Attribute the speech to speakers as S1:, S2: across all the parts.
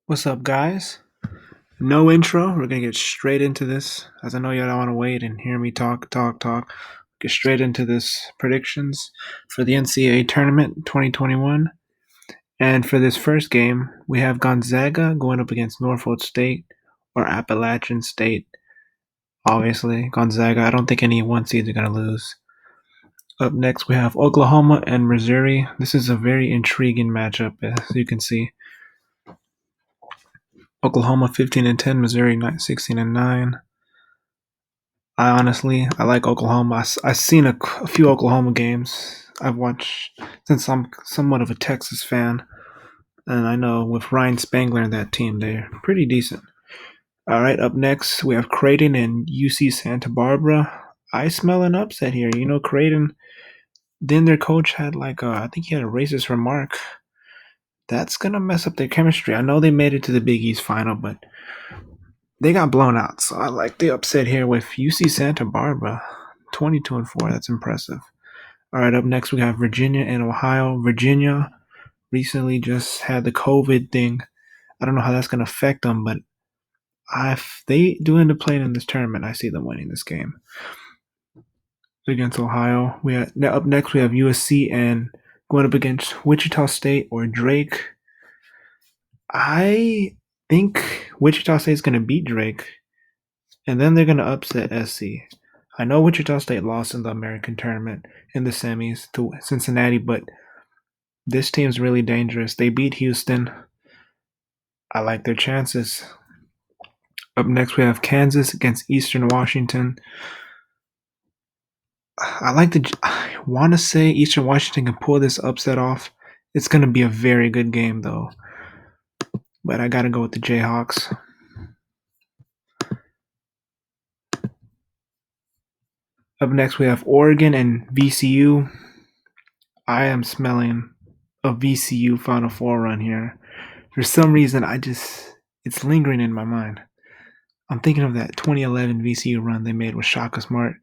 S1: What's up, guys? No intro. We're gonna get straight into this, as I know you don't want to wait and hear me talk. Get straight into this predictions for the NCAA tournament 2021. And for this first game, we have Gonzaga going up against Norfolk State or Appalachian State. Obviously, Gonzaga. I don't think any one seeds are gonna lose. Up next, we have Oklahoma and Missouri. This is a very intriguing matchup, as you can see. Oklahoma 15-10, Missouri 16-9. I like Oklahoma. I've seen a few Oklahoma games. I've watched since I'm somewhat of a Texas fan, and I know with Ryan Spangler and that team, they're pretty decent. All right, up next we have Creighton and UC Santa Barbara. I smell an upset here. You know, Creighton. Then their coach had I think he had a racist remark. That's gonna mess up their chemistry. I know they made it to the Big East final, but they got blown out. So I like the upset here with UC Santa Barbara, 22-4. That's impressive. All right, up next we have Virginia and Ohio. Virginia recently just had the COVID thing. I don't know how that's going to affect them, but if they do end up playing in this tournament, I see them winning this game against Ohio. Up next we have USC and going up against Wichita State or Drake. I think Wichita State is going to beat Drake, and then they're going to upset SC. I know Wichita State lost in the American tournament in the semis to Cincinnati, but this team's really dangerous. They beat Houston. I like their chances. Up next, we have Kansas against Eastern Washington. I want to say Eastern Washington can pull this upset off. It's going to be a very good game, though. But I got to go with the Jayhawks. Up next, we have Oregon and VCU. I am smelling a VCU Final Four run here. For some reason, it's lingering in my mind. I'm thinking of that 2011 VCU run they made with Shaka Smart,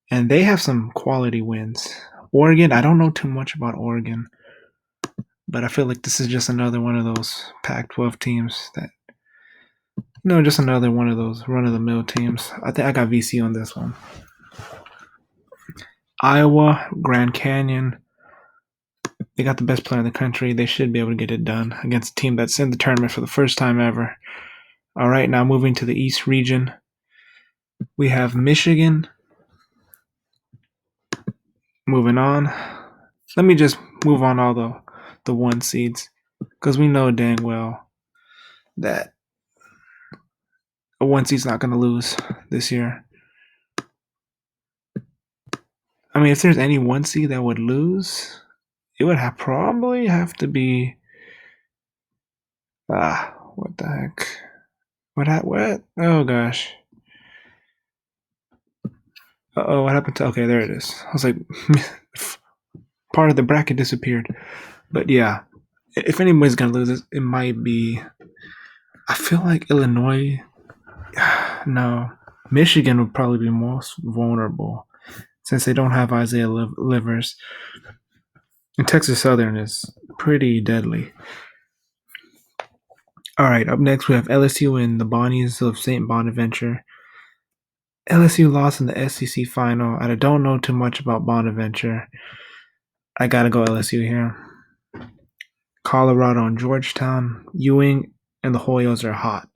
S1: and they have some quality wins. Oregon, I don't know too much about Oregon, but I feel like this is just another one of those Pac-12 teams that, just another one of those run-of-the-mill teams. I think I got VCU on this one. Iowa, Grand Canyon. They got the best player in the country. They should be able to get it done against a team that's in the tournament for the first time ever. All right, now moving to the East region, we have Michigan. Moving on. Let me just move on all the one seeds, because we know dang well that a one seed's not going to lose this year. I mean, if there's any one seed that would lose, it would probably have to be what the heck? What? Oh gosh. What happened to? Okay, there it is. I was like, part of the bracket disappeared. But yeah, if anybody's gonna lose, it might be. I feel like Illinois. No, Michigan would probably be most vulnerable since they don't have Isaiah Livers. And Texas Southern is pretty deadly. All right, up next we have LSU and the Bonnies of St. Bonaventure. LSU lost in the SEC final. I don't know too much about Bonaventure. I gotta go LSU here. Colorado and Georgetown. Ewing and the Hoyos are hot.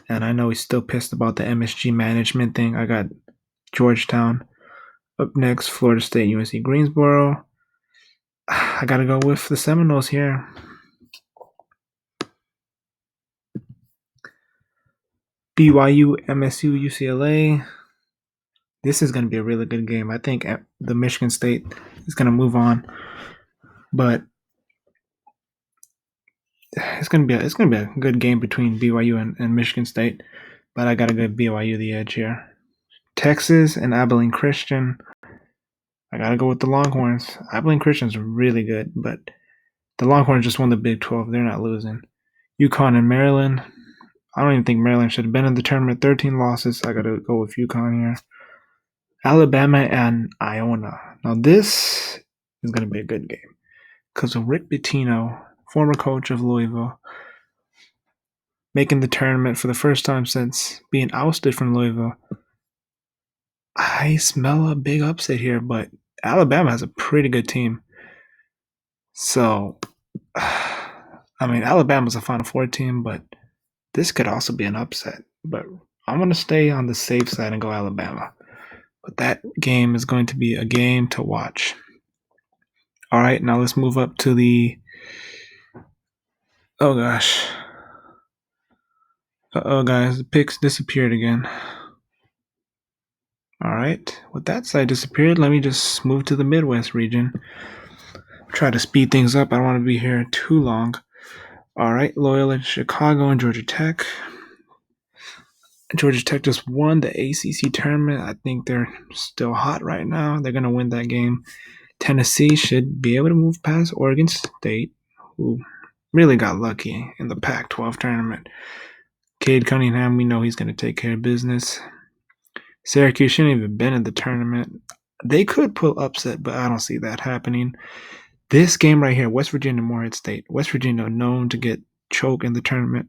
S1: And I know he's still pissed about the MSG management thing. I got Georgetown. Up next, Florida State, UNC Greensboro. I gotta go with the Seminoles here. BYU, MSU, UCLA. This is gonna be a really good game. I think the Michigan State is gonna move on, but it's gonna be a good game between BYU and Michigan State. But I gotta give BYU the edge here. Texas and Abilene Christian. I gotta go with the Longhorns. Abilene Christian's really good, but the Longhorns just won the Big 12. They're not losing. UConn and Maryland. I don't even think Maryland should have been in the tournament. 13 losses. I gotta go with UConn here. Alabama and Iona. Now this is gonna be a good game because of Rick Pitino, former coach of Louisville. making the tournament for the first time since being ousted from Louisville. I smell a big upset here, but Alabama has a pretty good team. So, I mean, Alabama's a Final Four team, but this could also be an upset. But I'm going to stay on the safe side and go Alabama. But that game is going to be a game to watch. All right, now let's move up to the. Oh gosh. Oh guys, the picks disappeared again. All right, with that side disappeared, let me just move to the Midwest region. Try to speed things up. I don't want to be here too long. All right, Loyola, Chicago, and Georgia Tech. Georgia Tech just won the ACC tournament. I think they're still hot right now. They're going to win that game. Tennessee should be able to move past Oregon State, who really got lucky in the Pac-12 tournament. Cade Cunningham, we know he's going to take care of business. Syracuse shouldn't even been in the tournament. They could pull upset, but I don't see that happening. This game right here, West Virginia, Morehead State. West Virginia known to get choked in the tournament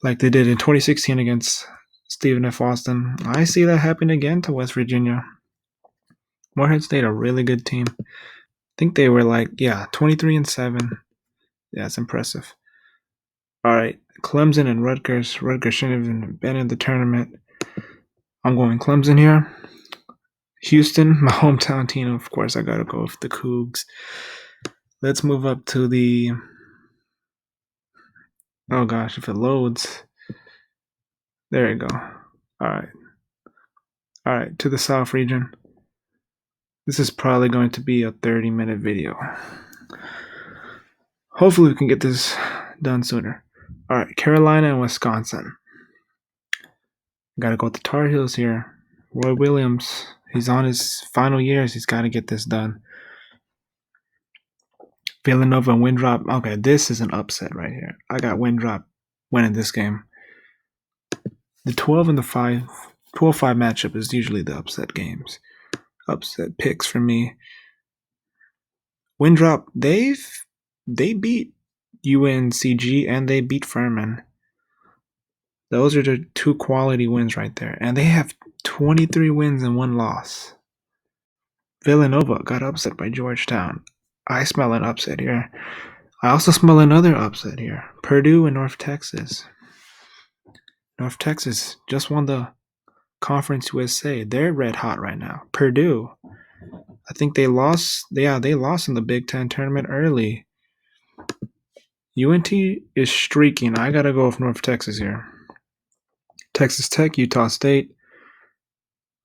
S1: like they did in 2016 against Stephen F. Austin. I see that happen again to West Virginia. Morehead State, a really good team. I think they were 23-7. Yeah, it's impressive. All right, Clemson and Rutgers. Rutgers shouldn't have even been in the tournament. I'm going Clemson here. Houston, my hometown team. Of course, I got to go with the Cougs. Let's move up to the. Oh gosh, if it loads. There you go. All right, to the South region. This is probably going to be a 30-minute video. Hopefully we can get this done sooner. All right, Carolina and Wisconsin. Got to go with the Tar Heels here. Roy Williams, he's on his final years. He's got to get this done. Villanova and Winthrop. Okay, this is an upset right here. I got Winthrop winning this game. The 12 and the 5, 12-5 matchup is usually the upset games. Upset picks for me. Winthrop, they beat UNCG and they beat Furman. Those are the two quality wins right there. And they have 23 wins and 1 loss. Villanova got upset by Georgetown. I smell an upset here. I also smell another upset here. Purdue and North Texas. North Texas just won the Conference USA. They're red hot right now. Purdue, I think they lost. Yeah, they lost in the Big Ten tournament early. UNT is streaking. I got to go with North Texas here. Texas Tech, Utah State.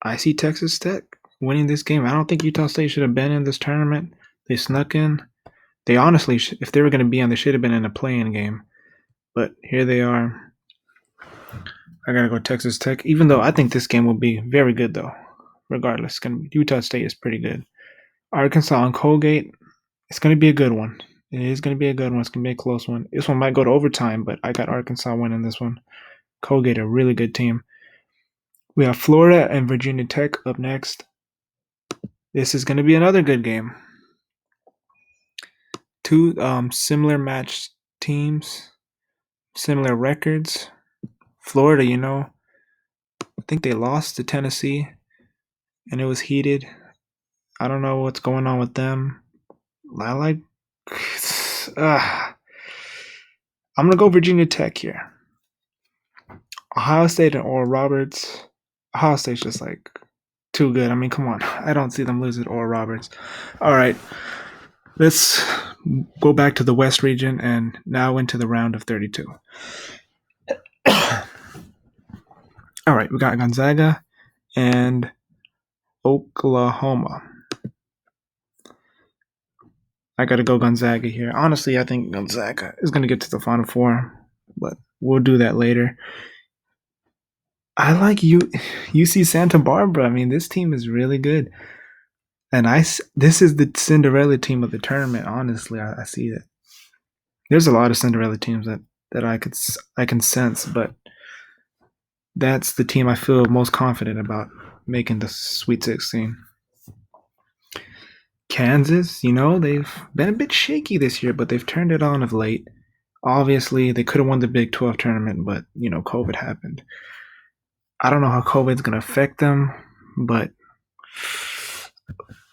S1: I see Texas Tech winning this game. I don't think Utah State should have been in this tournament. They snuck in. They honestly, if they were going to be on, they should have been in a play-in game. But here they are. I got to go Texas Tech, even though I think this game will be very good, though. Regardless, Utah State is pretty good. Arkansas and Colgate, it's going to be a good one. It is going to be a good one. It's going to be a close one. This one might go to overtime, but I got Arkansas winning this one. Colgate, a really good team. We have Florida and Virginia Tech up next. This is going to be another good game. Two similar matched teams, similar records. Florida, I think they lost to Tennessee, and it was heated. I don't know what's going on with them. I'm going to go Virginia Tech here. Ohio State and Oral Roberts. Ohio State's just too good. I mean, come on. I don't see them losing to Oral Roberts. All right. Let's go back to the West region and now into the round of 32. All right. We got Gonzaga and Oklahoma. I got to go Gonzaga here. Honestly, I think Gonzaga is going to get to the Final Four, but we'll do that later. I like UC Santa Barbara. I mean, this team is really good. And this is the Cinderella team of the tournament. Honestly, I see that. There's a lot of Cinderella teams that I can sense, but that's the team I feel most confident about making the Sweet 16. Kansas, they've been a bit shaky this year, but they've turned it on of late. Obviously, they could have won the Big 12 tournament, but COVID happened. I don't know how COVID's going to affect them, but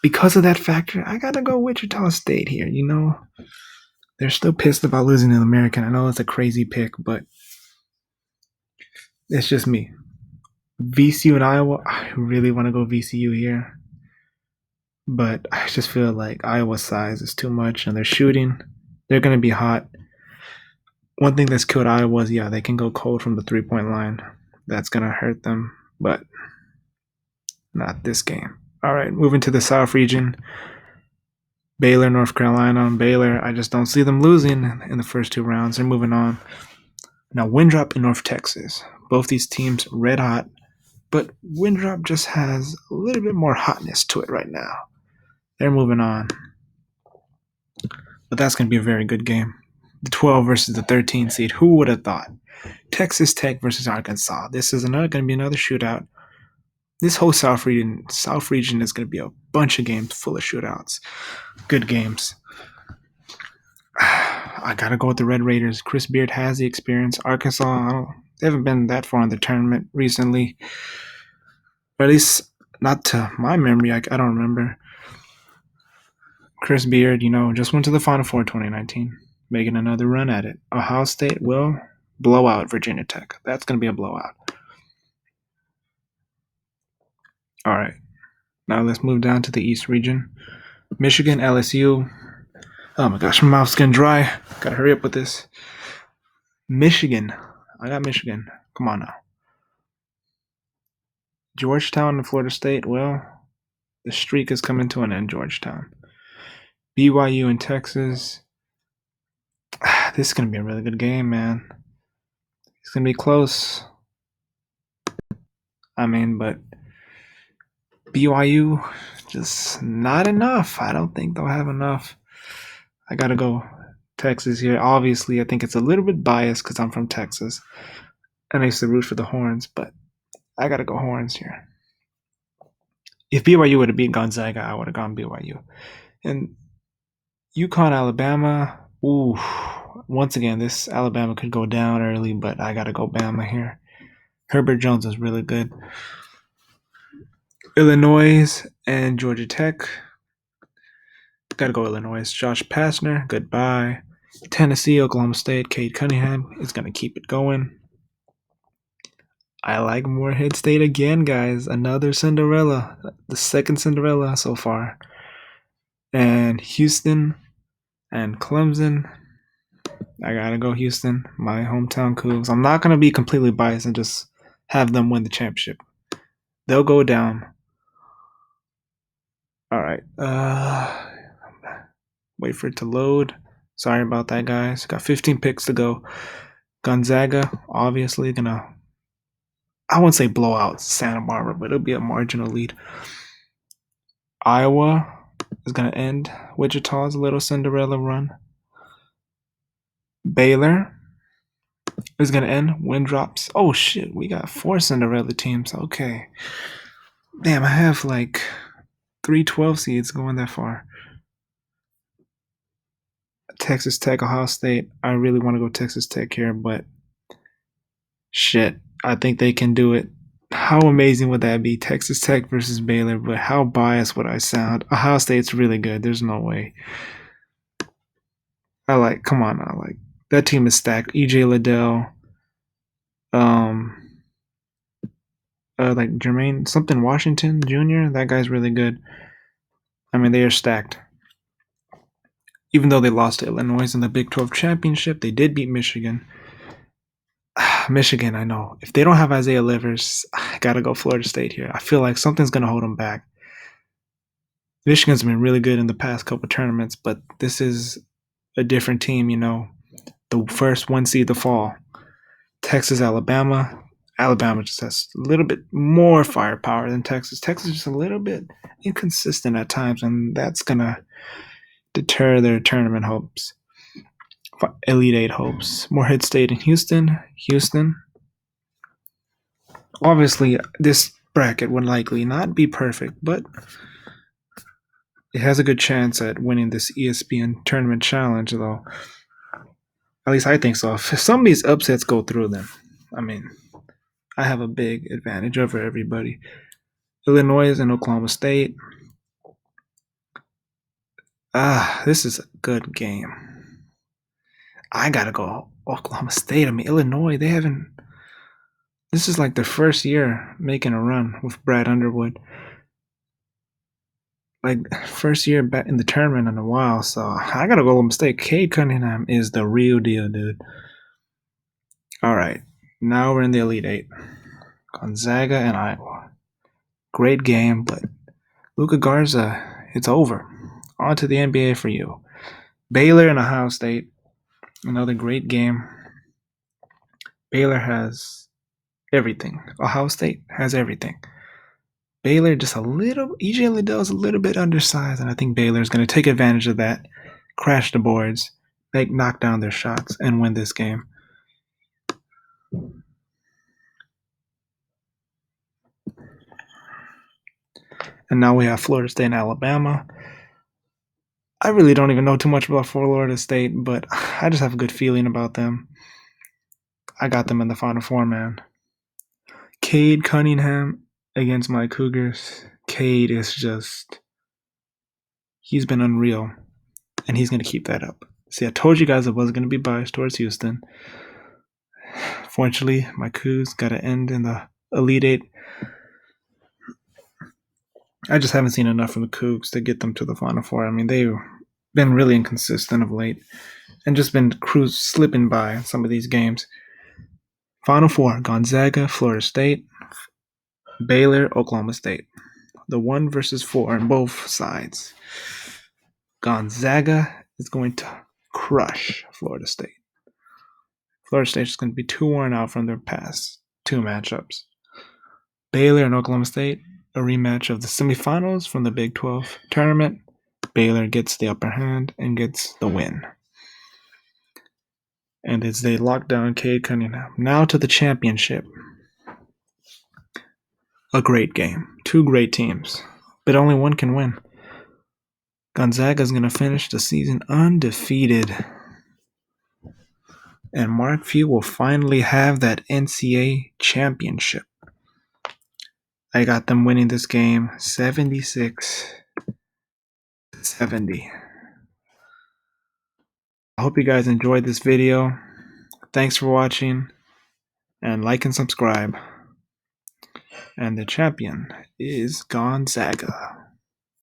S1: because of that factor, I got to go Wichita State here. They're still pissed about losing to the American. I know it's a crazy pick, but it's just me. VCU and Iowa, I really want to go VCU here, but I just feel like Iowa's size is too much, and they're shooting. They're going to be hot. One thing that's killed Iowa is, they can go cold from the 3-point line. That's going to hurt them, but not this game. All right, moving to the South region. Baylor, North Carolina. Baylor, I just don't see them losing in the first 2 rounds. They're moving on. Now, Winthrop in North Texas. Both these teams red hot, but Winthrop just has a little bit more hotness to it right now. They're moving on. But that's going to be a very good game. The 12 versus the 13 seed. Who would have thought? Texas Tech versus Arkansas. This is going to be another shootout. This whole South region is going to be a bunch of games full of shootouts. Good games. I got to go with the Red Raiders. Chris Beard has the experience. Arkansas, they haven't been that far in the tournament recently. Or at least not to my memory. I don't remember. Chris Beard, just went to the Final Four 2019, making another run at it. Ohio State will blow out Virginia Tech. That's going to be a blowout. All right. Now let's move down to the East region. Michigan, LSU. Oh my gosh, my mouth's getting dry. Gotta hurry up with this. Michigan. I got Michigan. Come on now. Georgetown and Florida State. Well, the streak is coming to an end, Georgetown. BYU and Texas. This is going to be a really good game, man. It's going to be close. But BYU, just not enough. I don't think they'll have enough. I got to go Texas here. Obviously, I think it's a little bit biased because I'm from Texas. And I used to root for the Horns, but I got to go Horns here. If BYU would have beat Gonzaga, I would have gone BYU. And UConn, Alabama. Ooh, once again, this Alabama could go down early, but I got to go Bama here. Herbert Jones is really good. Illinois and Georgia Tech. Got to go Illinois. Josh Pastner, goodbye. Tennessee, Oklahoma State, Cade Cunningham is going to keep it going. I like Morehead State again, guys. Another Cinderella. The second Cinderella so far. And Houston and Clemson. I got to go Houston, my hometown Cougs. I'm not going to be completely biased and just have them win the championship. They'll go down. All right. Wait for it to load. Sorry about that, guys. Got 15 picks to go. Gonzaga, obviously, I wouldn't say blow out Santa Barbara, but it'll be a marginal lead. Iowa is going to end Wichita's little Cinderella run. Baylor is going to end Wintrop's. Oh, shit. We got 4 Cinderella teams. Okay. Damn, I have like 3 12 seeds going that far. Texas Tech, Ohio State. I really want to go Texas Tech here, but shit, I think they can do it. How amazing would that be? Texas Tech versus Baylor, but how biased would I sound? Ohio State's really good. There's no way. Come on now. That team is stacked. EJ Liddell, Jermaine something Washington Jr. That guy's really good. They are stacked. Even though they lost to Illinois in the Big 12 championship, they did beat Michigan. Michigan, I know. If they don't have Isaiah Livers, I gotta go Florida State here. I feel like something's gonna hold them back. Michigan's been really good in the past couple tournaments, but this is a different team, The first 1 seed to fall. Texas, Alabama. Alabama just has a little bit more firepower than Texas. Texas is just a little bit inconsistent at times, and that's gonna deter their tournament hopes. Elite 8 hopes. Morehead State and Houston. Obviously, this bracket would likely not be perfect, but it has a good chance at winning this ESPN tournament challenge, though. At least I think so. If some of these upsets go through, then I mean, I have a big advantage over everybody. Illinois and Oklahoma State. This is a good game. I gotta go Oklahoma State. I mean, Illinois, they haven't. This is like their first year making a run with Brad Underwood. Like, first year back in the tournament in a while. So I gotta go Oklahoma State. Cade Cunningham is the real deal, dude. All right. Now we're in the Elite Eight. Gonzaga and Iowa. Great game, but Luka Garza, it's over. On to the NBA for you. Baylor and Ohio State. Another great game. Baylor has everything. Ohio State has everything. Baylor just a little, EJ Liddell's a little bit undersized, and I think Baylor's going to take advantage of that, crash the boards, knock down their shots, and win this game. And now we have Florida State and Alabama. I really don't even know too much about Florida State, but I just have a good feeling about them. I got them in the Final Four, man. Cade Cunningham against my Cougars. Cade is just, he's been unreal, and he's going to keep that up. See, I told you guys I was going to be biased towards Houston. Fortunately, my Cougs got to end in the Elite Eight. I just haven't seen enough from the Cougs to get them to the Final Four. I mean, they've been really inconsistent of late and just been slipping by some of these games. Final Four, Gonzaga, Florida State, Baylor, Oklahoma State. The 1 versus 4 on both sides. Gonzaga is going to crush Florida State. Florida State is going to be too worn out from their past 2 matchups. Baylor and Oklahoma State, a rematch of the semifinals from the Big 12 tournament. Baylor gets the upper hand and gets the win. And as they lock down Cade Cunningham. Now to the championship. A great game. 2 great teams. But only one can win. Gonzaga is going to finish the season undefeated. And Mark Few will finally have that NCAA championship. I got them winning this game 76-70. I hope you guys enjoyed this video. Thanks for watching, and like and subscribe. And the champion is Gonzaga.